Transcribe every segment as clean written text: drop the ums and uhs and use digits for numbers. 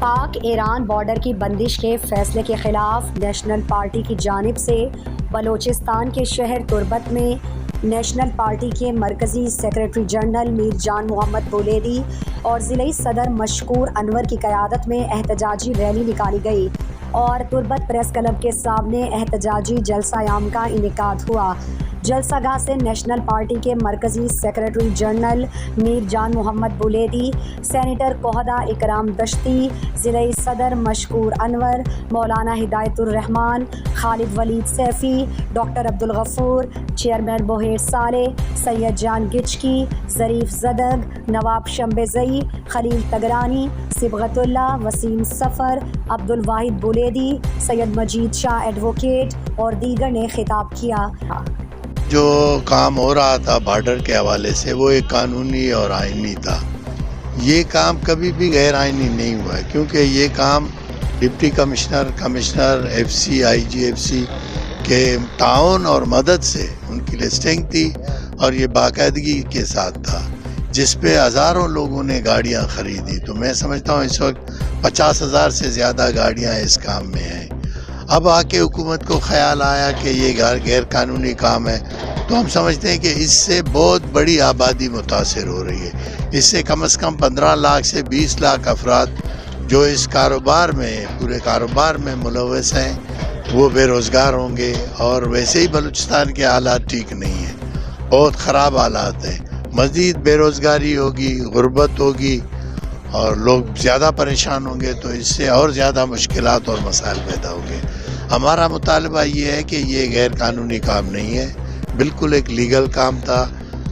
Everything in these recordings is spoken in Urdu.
پاک ایران بارڈر کی بندش کے فیصلے کے خلاف نیشنل پارٹی کی جانب سے بلوچستان کے شہر تربت میں نیشنل پارٹی کے مرکزی سیکریٹری جنرل میر جان محمد بولیدی اور ضلعی صدر مشکور انور کی قیادت میں احتجاجی ریلی نکالی گئی اور تربت پریس کلب کے سامنے احتجاجی جلسہ عام کا انعقاد ہوا۔ جلسہ گاہ سے نیشنل پارٹی کے مرکزی سیکریٹری جنرل میر جان محمد بولیدی، سینیٹر کوہدہ اکرام دشتی، ضلعی صدر مشکور انور، مولانا ہدایت الرحمان، خالد ولید سیفی، ڈاکٹر عبدالغفور، چیئرمین بوہیر صالح، سید جان گچکی، ظریف زدگ، نواب شمبے زئی، خلیل تگرانی، صبغت اللہ، وسیم سفر، عبدالواحد بولیدی، سید مجید شاہ ایڈوکیٹ اور دیگر نے خطاب کیا۔ جو کام ہو رہا تھا بارڈر کے حوالے سے وہ ایک قانونی اور آئینی تھا۔ یہ کام کبھی بھی غیر آئینی نہیں ہوا ہے، کیونکہ یہ کام ڈپٹی کمشنر ایف سی، آئی جی ایف سی کے تعاون اور مدد سے ان کی لسٹنگ تھی اور یہ باقاعدگی کے ساتھ تھا، جس پہ ہزاروں لوگوں نے گاڑیاں خریدی۔ تو میں سمجھتا ہوں اس وقت 50,000 سے زیادہ گاڑیاں اس کام میں ہیں۔ اب آ کے حکومت کو خیال آیا کہ یہ غیر قانونی کام ہے، تو ہم سمجھتے ہیں کہ اس سے بہت بڑی آبادی متاثر ہو رہی ہے۔ اس سے کم از کم 15 لاکھ سے 20 لاکھ افراد جو اس کاروبار میں، پورے کاروبار میں ملوث ہیں، وہ بے روزگار ہوں گے۔ اور ویسے ہی بلوچستان کے حالات ٹھیک نہیں ہیں، بہت خراب حالات ہیں۔ مزید بے روزگاری ہوگی، غربت ہوگی اور لوگ زیادہ پریشان ہوں گے، تو اس سے اور زیادہ مشکلات اور مسائل پیدا ہوں گے۔ ہمارا مطالبہ یہ ہے کہ یہ غیر قانونی کام نہیں ہے، بالکل ایک لیگل کام تھا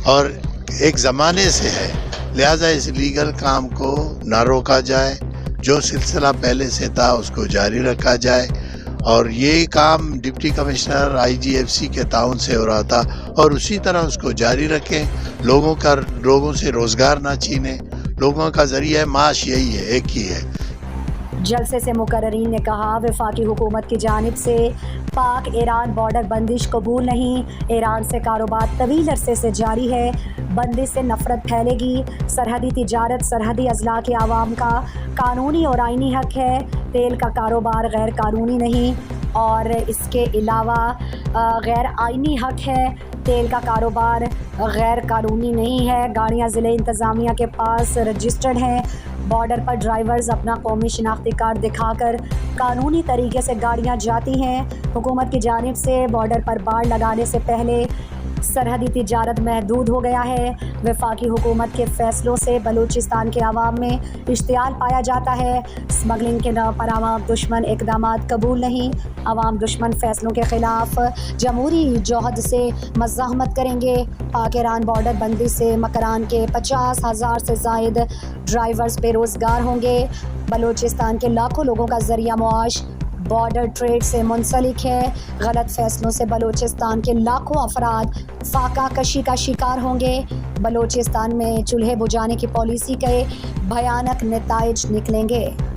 اور ایک زمانے سے ہے، لہٰذا اس لیگل کام کو نہ روکا جائے، جو سلسلہ پہلے سے تھا اس کو جاری رکھا جائے۔ اور یہ کام ڈپٹی کمشنر آئی جی ایف سی کے تعاون سے ہو رہا تھا اور اسی طرح اس کو جاری رکھیں، لوگوں سے روزگار نہ چھینیں۔ لوگوں کا ذریعہ معاش یہی ہے، ایک ہی ہے۔ جلسے سے مقررین نے کہا، وفاقی حکومت کی جانب سے پاک ایران بارڈر بندش قبول نہیں۔ ایران سے کاروبار طویل عرصے سے جاری ہے، بندش سے نفرت پھیلے گی۔ سرحدی تجارت سرحدی اضلاع کے عوام کا قانونی اور آئینی حق ہے۔ تیل کا کاروبار غیر قانونی نہیں اور اس کے علاوہ غیر آئینی حق ہے۔ تیل کا کاروبار غیر قانونی نہیں ہے۔ گاڑیاں ضلع انتظامیہ کے پاس رجسٹرڈ ہیں۔ بارڈر پر ڈرائیورز اپنا قومی شناختی کارڈ دکھا کر قانونی طریقے سے گاڑیاں جاتی ہیں۔ حکومت کی جانب سے بارڈر پر باڑ لگانے سے پہلے سرحدی تجارت محدود ہو گیا ہے۔ وفاقی حکومت کے فیصلوں سے بلوچستان کے عوام میں اشتعال پایا جاتا ہے۔ اسمگلنگ کے نام پر عوام دشمن اقدامات قبول نہیں۔ عوام دشمن فیصلوں کے خلاف جمہوری جوہد سے مزاحمت کریں گے۔ پاک ایران بارڈر بندی سے مکران کے 50,000 سے زائد ڈرائیورز بے روزگار ہوں گے۔ بلوچستان کے لاکھوں لوگوں کا ذریعہ معاش بارڈر ٹریڈ سے منسلک ہے۔ غلط فیصلوں سے بلوچستان کے لاکھوں افراد فاقہ کشی کا شکار ہوں گے۔ بلوچستان میں چولہے بجھانے کی پالیسی کے بھیانک نتائج نکلیں گے۔